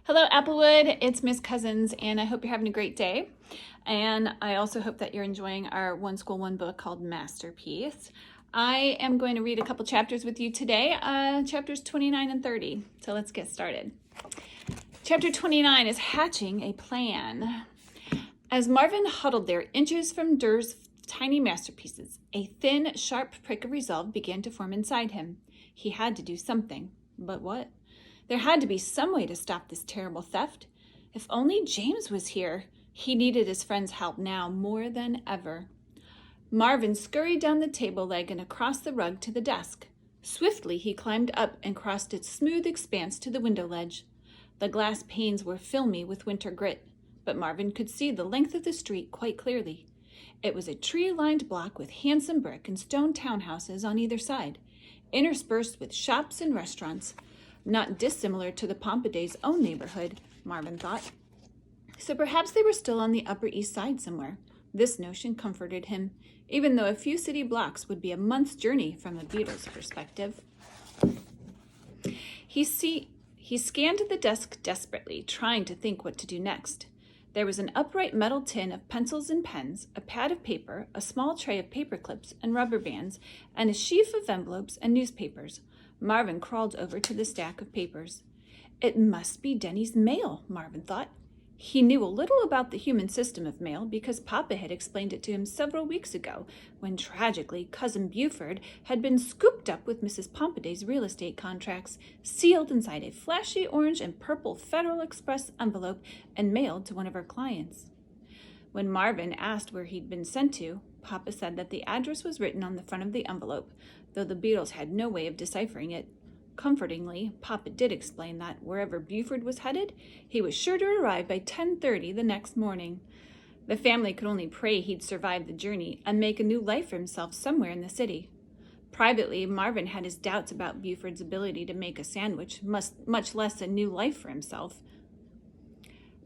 Hello, Applewood. It's Miss Cousins, and I hope you're having a great day. And I also hope that you're enjoying our One School, One Book called Masterpiece. I am going to read a couple chapters with you today, chapters 29 and 30. So let's get started. Chapter 29 is Hatching a Plan. As Marvin huddled there, inches from Durr's tiny masterpieces, a thin, sharp prick of resolve began to form inside him. He had to do something. But what? There had to be some way to stop this terrible theft. If only James was here. He needed his friend's help now more than ever. Marvin scurried down the table leg and across the rug to the desk. Swiftly he climbed up and crossed its smooth expanse to the window ledge. The glass panes were filmy with winter grit, but Marvin could see the length of the street quite clearly. It was a tree-lined block with handsome brick and stone townhouses on either side, interspersed with shops and restaurants. Not dissimilar to the Pompaday's own neighborhood, Marvin thought. So perhaps they were still on the Upper East Side somewhere. This notion comforted him, even though a few city blocks would be a month's journey from the Beatles' perspective. He scanned the desk desperately, trying to think what to do next. There was an upright metal tin of pencils and pens, a pad of paper, a small tray of paper clips and rubber bands, and a sheaf of envelopes and newspapers. Marvin crawled over to the stack of papers. It must be Denny's mail, Marvin thought. He knew a little about the human system of mail because Papa had explained it to him several weeks ago when, tragically, Cousin Buford had been scooped up with Mrs. Pompaday's real estate contracts, sealed inside a flashy orange and purple Federal Express envelope and mailed to one of her clients. When Marvin asked where he'd been sent to, Papa said that the address was written on the front of the envelope, though the Beatles had no way of deciphering it. Comfortingly, Papa did explain that wherever Buford was headed, he was sure to arrive by 10:30 the next morning. The family could only pray he'd survive the journey and make a new life for himself somewhere in the city. Privately, Marvin had his doubts about Buford's ability to make a sandwich, much less a new life for himself.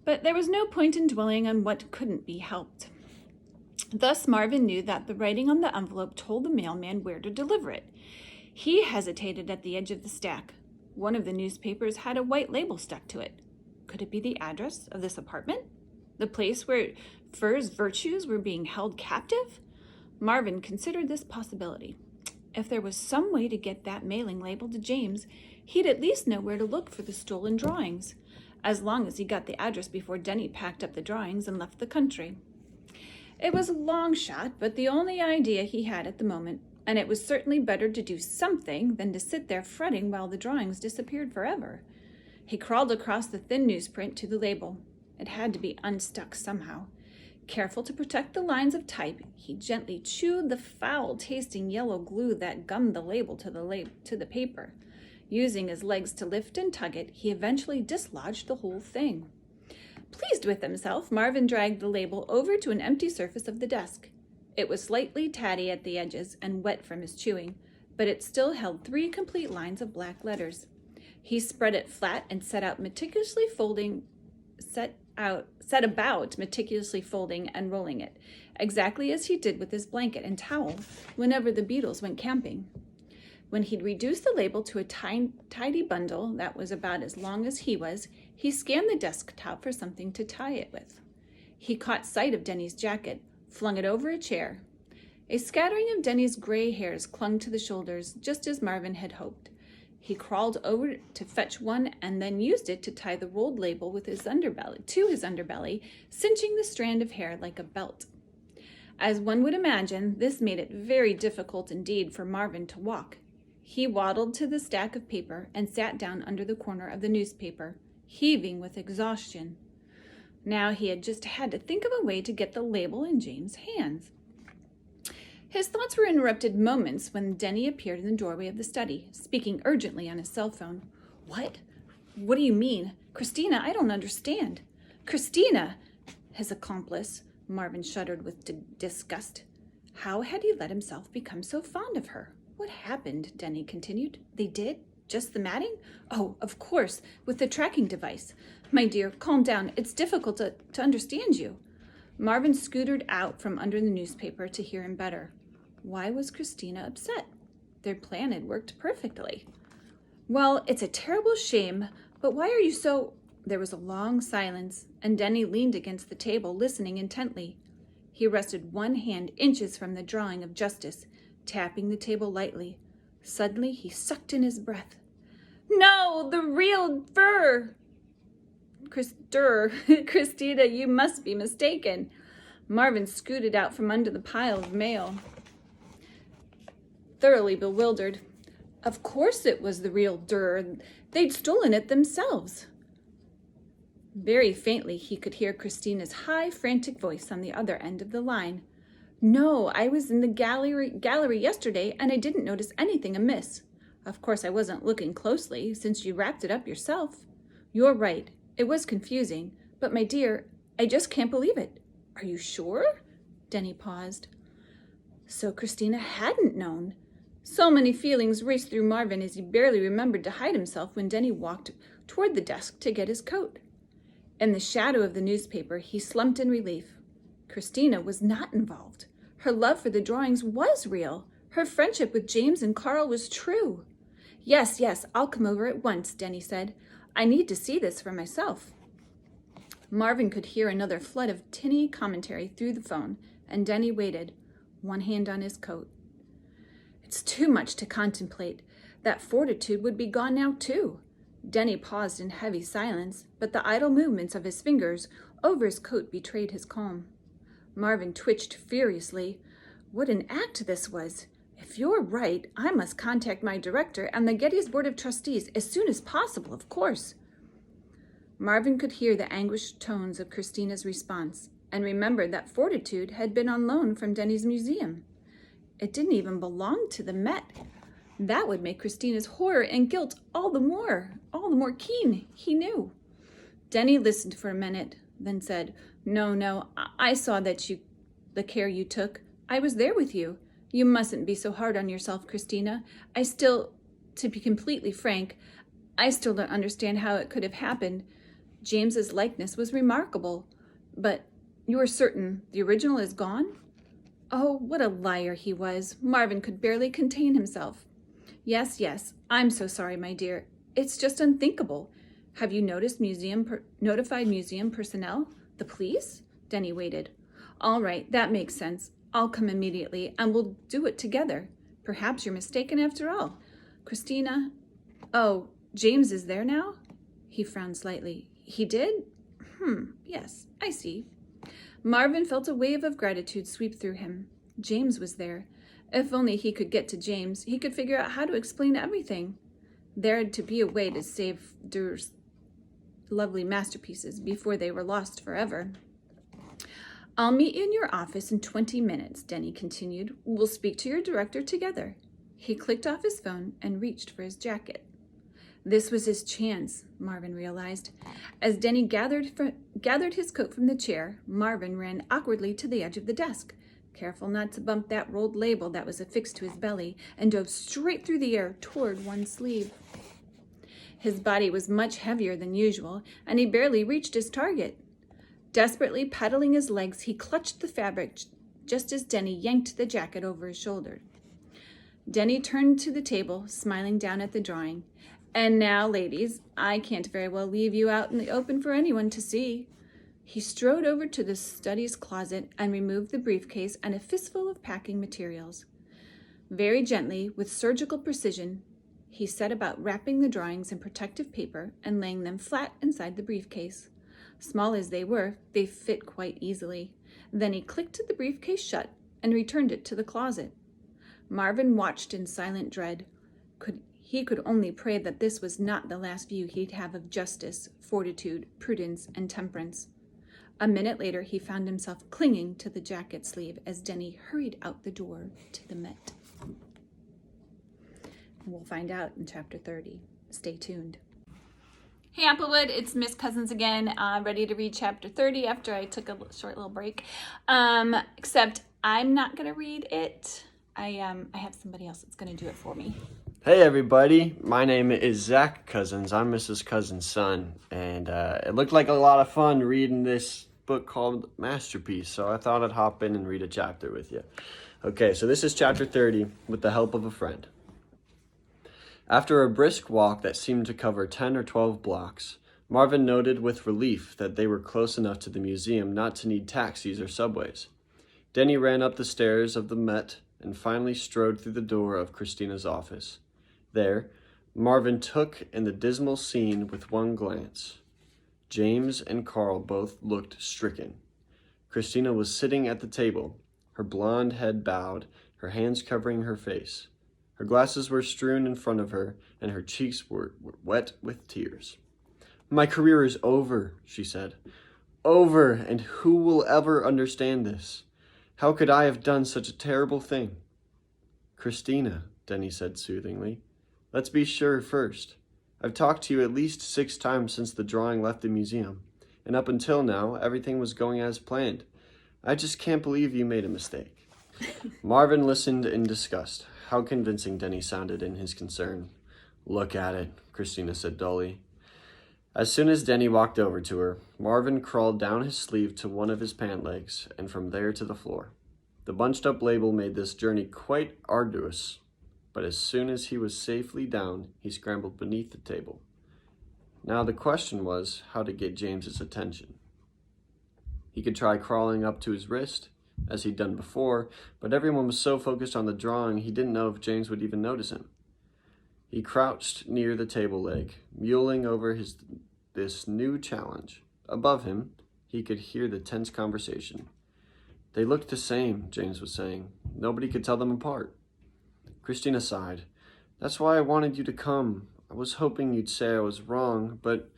But there was no point in dwelling on what couldn't be helped. Thus, Marvin knew that the writing on the envelope told the mailman where to deliver it. He hesitated at the edge of the stack. One of the newspapers had a white label stuck to it. Could it be the address of this apartment? The place where Furr's virtues were being held captive? Marvin considered this possibility. If there was some way to get that mailing label to James, he'd at least know where to look for the stolen drawings, as long as he got the address before Denny packed up the drawings and left the country. It was a long shot, but the only idea he had at the moment, and it was certainly better to do something than to sit there fretting while the drawings disappeared forever. He crawled across the thin newsprint to the label. It had to be unstuck somehow. Careful to protect the lines of type, he gently chewed the foul-tasting yellow glue that gummed the label to the paper. Using his legs to lift and tug it, he eventually dislodged the whole thing. Pleased with himself, Marvin dragged the label over to an empty surface of the desk. It was slightly tatty at the edges and wet from his chewing, but it still held 3 complete lines of black letters. He spread it flat and set about meticulously folding and rolling it, exactly as he did with his blanket and towel whenever the Beatles went camping. When he'd reduced the label to a tidy bundle that was about as long as he was, he scanned the desktop for something to tie it with. He caught sight of Denny's jacket, flung it over a chair. A scattering of Denny's gray hairs clung to the shoulders, just as Marvin had hoped. He crawled over to fetch one and then used it to tie the rolled label with his underbelly, cinching the strand of hair like a belt. As one would imagine, this made it very difficult indeed for Marvin to walk. He waddled to the stack of paper and sat down under the corner of the newspaper, heaving with exhaustion. Now he had just had to think of a way to get the label in James' hands. His thoughts were interrupted moments when Denny appeared in the doorway of the study, speaking urgently on his cell phone. What? What do you mean? Christina, I don't understand. Christina! His accomplice. Marvin shuddered with disgust. How had he let himself become so fond of her? What happened? Denny continued. They did? Just the matting? Oh, of course, with the tracking device. My dear, calm down. It's difficult to understand you. Marvin scooted out from under the newspaper to hear him better. Why was Christina upset? Their plan had worked perfectly. Well, it's a terrible shame, but why are you so... There was a long silence, and Denny leaned against the table, listening intently. He rested one hand inches from the drawing of Justice, tapping the table lightly. Suddenly, he sucked in his breath. "No, the real fur!" Christina, you must be mistaken." Marvin scooted out from under the pile of mail, thoroughly bewildered. Of course it was the real Durr. They'd stolen it themselves. Very faintly, he could hear Christina's high, frantic voice on the other end of the line. "No, I was in the gallery yesterday, and I didn't notice anything amiss. Of course, I wasn't looking closely, since you wrapped it up yourself. You're right. It was confusing. But, my dear, I just can't believe it." "Are you sure?" Denny paused. So Christina hadn't known. So many feelings raced through Marvin as he barely remembered to hide himself when Denny walked toward the desk to get his coat. In the shadow of the newspaper, he slumped in relief. Christina was not involved. Her love for the drawings was real. Her friendship with James and Carl was true. Yes, I'll come over at once," Denny said. "I need to see this for myself." Marvin could hear another flood of tinny commentary through the phone, and Denny waited, one hand on his coat. It's too much to contemplate. That fortitude would be gone now, too. Denny paused in heavy silence, but the idle movements of his fingers over his coat betrayed his calm. Marvin twitched furiously. What an act this was! If you're right, I must contact my director and the Geddes Board of Trustees as soon as possible, of course. Marvin could hear the anguished tones of Christina's response and remembered that Fortitude had been on loan from Denny's museum. It didn't even belong to the Met. That would make Christina's horror and guilt all the more keen, he knew. Denny listened for a minute, then said, No, I saw the care you took. I was there with you. You mustn't be so hard on yourself, Christina. To be completely frank, I still don't understand how it could have happened. James's likeness was remarkable. But you are certain the original is gone? Oh, what a liar he was. Marvin could barely contain himself. Yes, I'm so sorry, my dear. It's just unthinkable. Have you notified museum personnel? The police? Denny waited. All right, that makes sense. I'll come immediately, and we'll do it together. Perhaps you're mistaken after all. Christina? Oh, James is there now? He frowned slightly. He did? Yes, I see. Marvin felt a wave of gratitude sweep through him. James was there. If only he could get to James, he could figure out how to explain everything. There had to be a way to save Durr's lovely masterpieces before they were lost forever. I'll meet you in your office in 20 minutes, Denny continued. We'll speak to your director together. He clicked off his phone and reached for his jacket. This was his chance, Marvin realized. As Denny gathered his coat from the chair, Marvin ran awkwardly to the edge of the desk, careful not to bump that rolled label that was affixed to his belly, and dove straight through the air toward one sleeve. His body was much heavier than usual, and he barely reached his target. Desperately pedaling his legs, he clutched the fabric just as Denny yanked the jacket over his shoulder. Denny turned to the table, smiling down at the drawing. And now, ladies, I can't very well leave you out in the open for anyone to see. He strode over to the study's closet and removed the briefcase and a fistful of packing materials. Very gently, with surgical precision, he set about wrapping the drawings in protective paper and laying them flat inside the briefcase. Small as they were, they fit quite easily. Then he clicked the briefcase shut and returned it to the closet. Marvin watched in silent dread. He could only pray that this was not the last view he'd have of justice, fortitude, prudence, and temperance. A minute later, he found himself clinging to the jacket sleeve as Denny hurried out the door to the Met. We'll find out in Chapter 30. Stay tuned. Hey Applewood, it's Miss Cousins again, ready to read Chapter 30 after I took a short little break. Except I'm not going to read it. I have somebody else that's going to do it for me. Hey everybody, my name is Zach Cousins. I'm Mrs. Cousins' son, and it looked like a lot of fun reading this book called Masterpiece, so I thought I'd hop in and read a chapter with you. Okay, so this is Chapter 30, With the Help of a Friend. After a brisk walk that seemed to cover 10 or 12 blocks, Marvin noted with relief that they were close enough to the museum not to need taxis or subways. Denny ran up the stairs of the Met and finally strode through the door of Christina's office. There, Marvin took in the dismal scene with one glance. James and Carl both looked stricken. Christina was sitting at the table, her blonde head bowed, her hands covering her face. Her glasses were strewn in front of her, and her cheeks were wet with tears. "My career is over," she said. "Over, and who will ever understand this? How could I have done such a terrible thing?" "Christina," Denny said soothingly, "let's be sure first. I've talked to you at least 6 times since the drawing left the museum, and up until now, everything was going as planned. I just can't believe you made a mistake." Marvin listened in disgust. How convincing Denny sounded in his concern. "Look at it," Christina said dully. As soon as Denny walked over to her, Marvin crawled down his sleeve to one of his pant legs, and from there to the floor. The bunched-up label made this journey quite arduous, but as soon as he was safely down, he scrambled beneath the table. Now the question was how to get James's attention. He could try crawling up to his wrist, as he'd done before, but everyone was so focused on the drawing he didn't know if James would even notice him. He crouched near the table leg, mulling over this new challenge. Above him, he could hear the tense conversation. "They looked the same," James was saying. "Nobody could tell them apart." Christina sighed. "That's why I wanted you to come. I was hoping you'd say I was wrong, but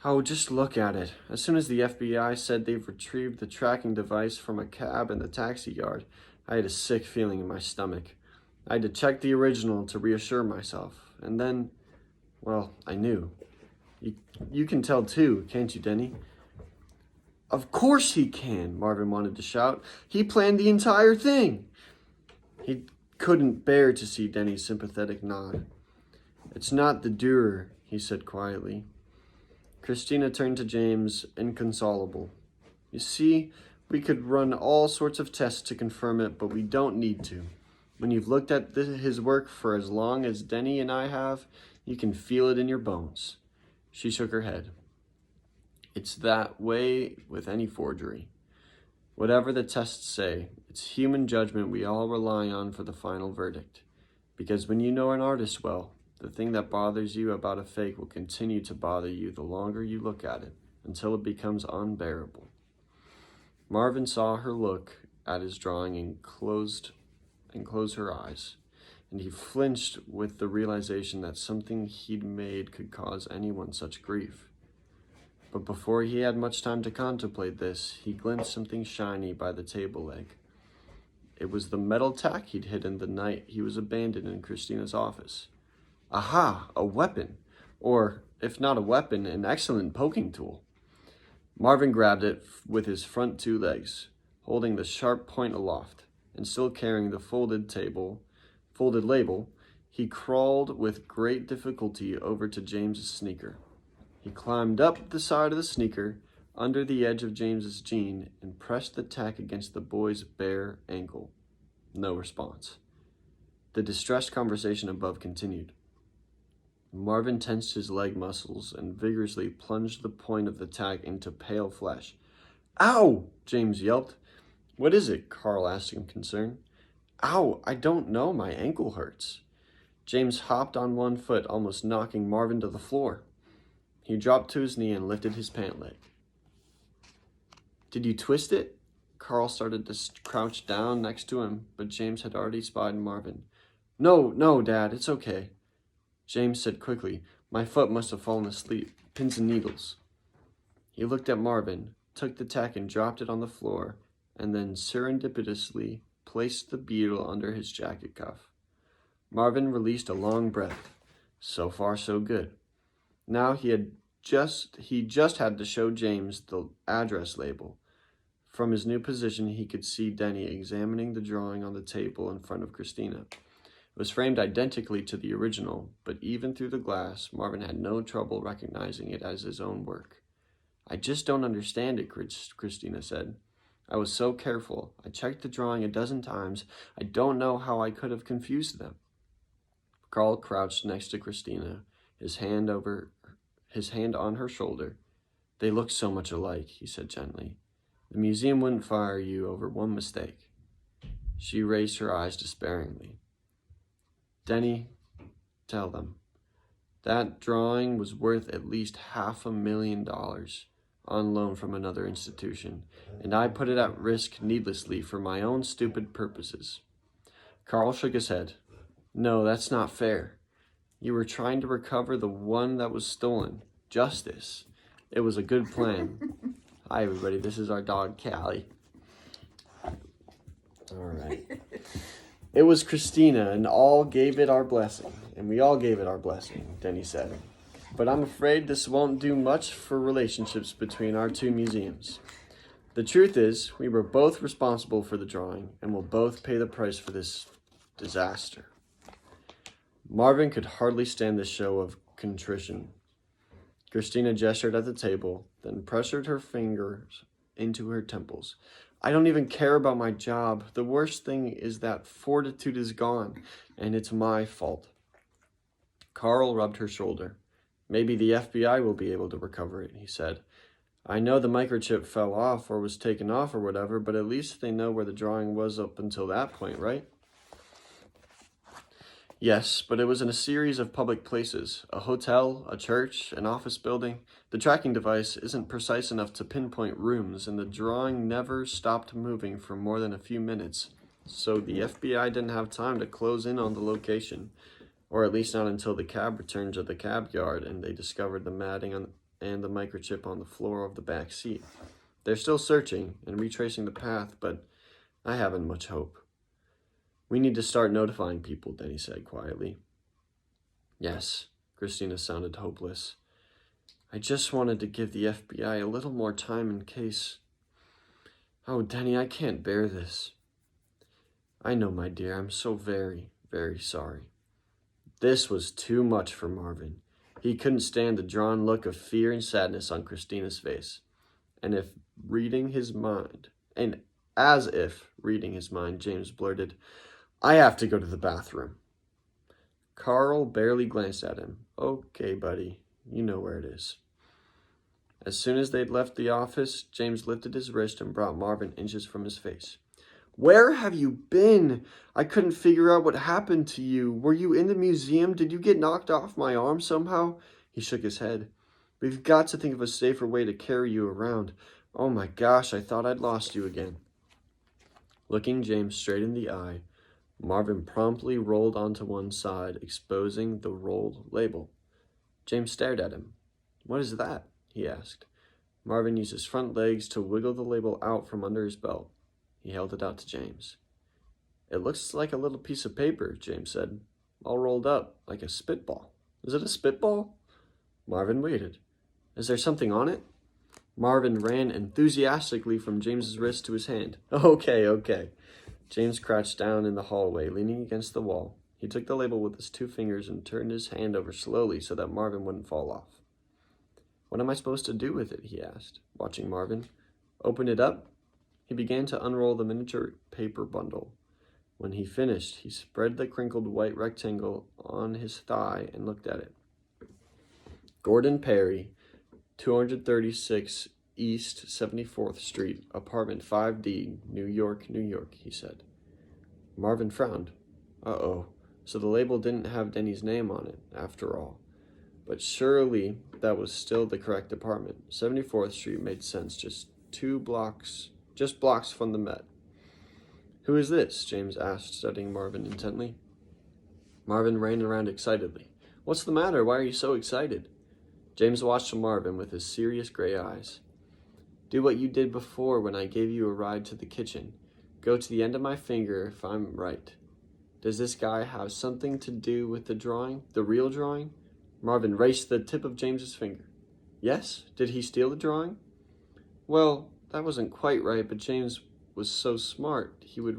oh, just look at it. As soon as the FBI said they've retrieved the tracking device from a cab in the taxi yard, I had a sick feeling in my stomach. I had to check the original to reassure myself. And then, well, I knew. You can tell too, can't you, Denny?" "Of course he can," Marvin wanted to shout. "He planned the entire thing." He couldn't bear to see Denny's sympathetic nod. "It's not the Dürer," he said quietly. Christina turned to James, inconsolable. "You see, we could run all sorts of tests to confirm it, but we don't need to. When you've looked at his work for as long as Denny and I have, you can feel it in your bones." She shook her head. "It's that way with any forgery. Whatever the tests say, it's human judgment we all rely on for the final verdict. Because when you know an artist well, the thing that bothers you about a fake will continue to bother you the longer you look at it, until it becomes unbearable." Marvin saw her look at his drawing and close her eyes, and he flinched with the realization that something he'd made could cause anyone such grief. But before he had much time to contemplate this, he glimpsed something shiny by the table leg. It was the metal tack he'd hidden the night he was abandoned in Christina's office. Aha, a weapon! Or, if not a weapon, an excellent poking tool. Marvin grabbed it with his front 2 legs, holding the sharp point aloft, and still carrying the folded label, he crawled with great difficulty over to James's sneaker. He climbed up the side of the sneaker, under the edge of James's jean, and pressed the tack against the boy's bare ankle. No response. The distressed conversation above continued. Marvin tensed his leg muscles and vigorously plunged the point of the tack into pale flesh. "Ow!" James yelped. "What is it?" Carl asked in concern. "Ow, I don't know, my ankle hurts." James hopped on one foot, almost knocking Marvin to the floor. He dropped to his knee and lifted his pant leg. "Did you twist it?" Carl started to crouch down next to him, but James had already spied Marvin. No, Dad, it's okay." James said quickly, "My foot must have fallen asleep. Pins and needles." He looked at Marvin, took the tack and dropped it on the floor, and then surreptitiously placed the beetle under his jacket cuff. Marvin released a long breath. So far, so good. Now he just had to show James the address label. From his new position, he could see Denny examining the drawing on the table in front of Christina. It was framed identically to the original, but even through the glass, Marvin had no trouble recognizing it as his own work. "I just don't understand it," Christina said. "I was so careful. I checked the drawing a dozen times. I don't know how I could have confused them." Carl crouched next to Christina, his hand over his hand on her shoulder. "They look so much alike," he said gently. "The museum wouldn't fire you over one mistake." She raised her eyes despairingly. "Denny, tell them. That drawing was worth at least $500,000 on loan from another institution, and I put it at risk needlessly for my own stupid purposes." Carl shook his head. "No, that's not fair. You were trying to recover the one that was stolen. Justice. It was a good plan." Hi, everybody. This is our dog, Callie. All right. "It was Christina, and all gave it our blessing. And we all gave it our blessing," Denny said. "But I'm afraid this won't do much for relationships between our two museums. The truth is, we were both responsible for the drawing, and will both pay the price for this disaster." Marvin could hardly stand this show of contrition. Christina gestured at the table, then pressured her fingers into her temples. "I don't even care about my job. The worst thing is that fortitude is gone, and it's my fault." Carl rubbed her shoulder. "Maybe the FBI will be able to recover it," he said. "I know the microchip fell off or was taken off or whatever, but at least they know where the drawing was up until that point, right?" "Yes, but it was in a series of public places, a hotel, a church, an office building. The tracking device isn't precise enough to pinpoint rooms, and the drawing never stopped moving for more than a few minutes, so the FBI didn't have time to close in on the location, or at least not until the cab returned to the cab yard and they discovered the matting and the microchip on the floor of the back seat. They're still searching and retracing the path, but I haven't much hope." "We need to start notifying people," Denny said quietly. "Yes," Christina sounded hopeless. "I just wanted to give the FBI a little more time in case... Oh, Denny, I can't bear this." "I know, my dear. I'm so very, very sorry." This was too much for Marvin. He couldn't stand the drawn look of fear and sadness on Christina's face. And as if reading his mind, James blurted, "I have to go to the bathroom." Carl barely glanced at him. "Okay, buddy, you know where it is." As soon as they'd left the office, James lifted his wrist and brought Marvin inches from his face. "Where have you been? I couldn't figure out what happened to you. Were you in the museum? Did you get knocked off my arm somehow?" He shook his head. "We've got to think of a safer way to carry you around. Oh my gosh, I thought I'd lost you again." Looking James straight in the eye, Marvin promptly rolled onto one side, exposing the rolled label. James stared at him. "What is that?" he asked. Marvin used his front legs to wiggle the label out from under his belt. He held it out to James. "It looks like a little piece of paper," James said, "all rolled up like a spitball." "Is it a spitball?" Marvin waited. "Is there something on it?" Marvin ran enthusiastically from James's wrist to his hand. Okay. James crouched down in the hallway, leaning against the wall. He took the label with his 2 fingers and turned his hand over slowly so that Marvin wouldn't fall off. "What am I supposed to do with it?" he asked, watching Marvin. "Open it up?" He began to unroll the miniature paper bundle. When he finished, he spread the crinkled white rectangle on his thigh and looked at it. "Gordon Perry, 236 East 74th Street, apartment 5D, New York, New York," he said. Marvin frowned. Uh-oh, so the label didn't have Denny's name on it, after all. But surely that was still the correct apartment. 74th Street made sense, just blocks from the Met. "Who is this?" James asked, studying Marvin intently. Marvin ran around excitedly. "What's the matter? Why are you so excited?" James watched Marvin with his serious gray eyes. "Do what you did before when I gave you a ride to the kitchen. Go to the end of my finger if I'm right. Does this guy have something to do with the drawing? The real drawing?" Marvin raced the tip of James's finger. "Yes? Did he steal the drawing?" "Well, that wasn't quite right, but James was so smart, he would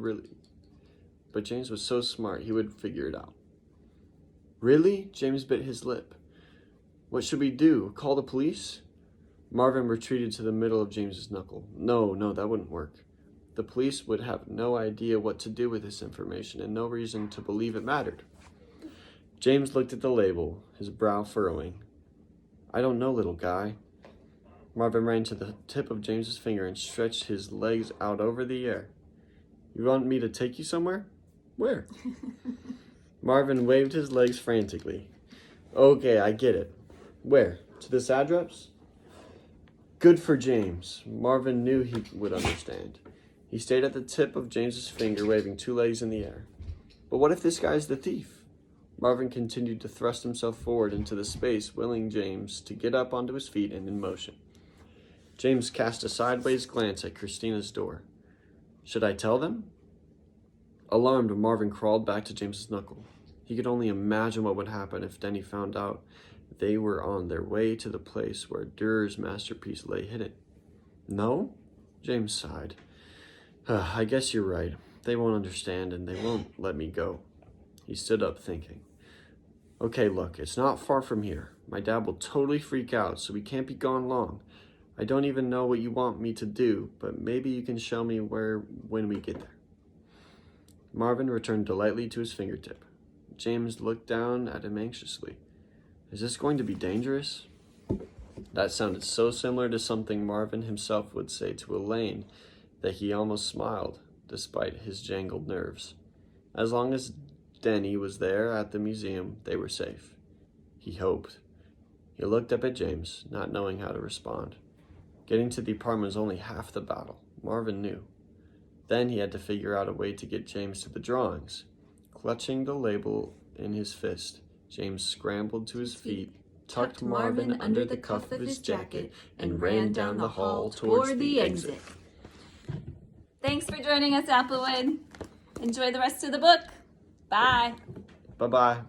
figure it out." "Really?" James bit his lip. "What should we do? Call the police?" Marvin retreated to the middle of James's knuckle. No, that wouldn't work. The police would have no idea what to do with this information and no reason to believe it mattered. James looked at the label, his brow furrowing. I don't know, little guy. Marvin ran to the tip of James's finger and stretched his legs out over the air. You want me to take you somewhere? Where? Marvin waved his legs frantically. Okay, I get it. Where? To this address? Good for James. Marvin knew he would understand. He stayed at the tip of James's finger, waving 2 legs in the air. But what if this guy's the thief? Marvin continued to thrust himself forward into the space, willing James to get up onto his feet and in motion. James cast a sideways glance at Christina's door. Should I tell them? Alarmed, Marvin crawled back to James's knuckle. He could only imagine what would happen if Denny found out they were on their way to the place where Durer's masterpiece lay hidden. No? James sighed. I guess you're right. They won't understand and they won't let me go. He stood up thinking. Okay, look, it's not far from here. My dad will totally freak out, so we can't be gone long. I don't even know what you want me to do, but maybe you can show me where when we get there. Marvin returned delightedly to his fingertip. James looked down at him anxiously. Is this going to be dangerous? That sounded so similar to something Marvin himself would say to Elaine that he almost smiled, despite his jangled nerves. As long as Denny was there at the museum, they were safe. He hoped. He looked up at James, not knowing how to respond. Getting to the apartment was only half the battle, Marvin knew. Then he had to figure out a way to get James to the drawings. Clutching the label in his fist, James scrambled to his feet, tucked Marvin under the cuff of his jacket, and ran down the hall toward the exit. Thanks for joining us, Applewood. Enjoy the rest of the book. Bye. Bye-bye.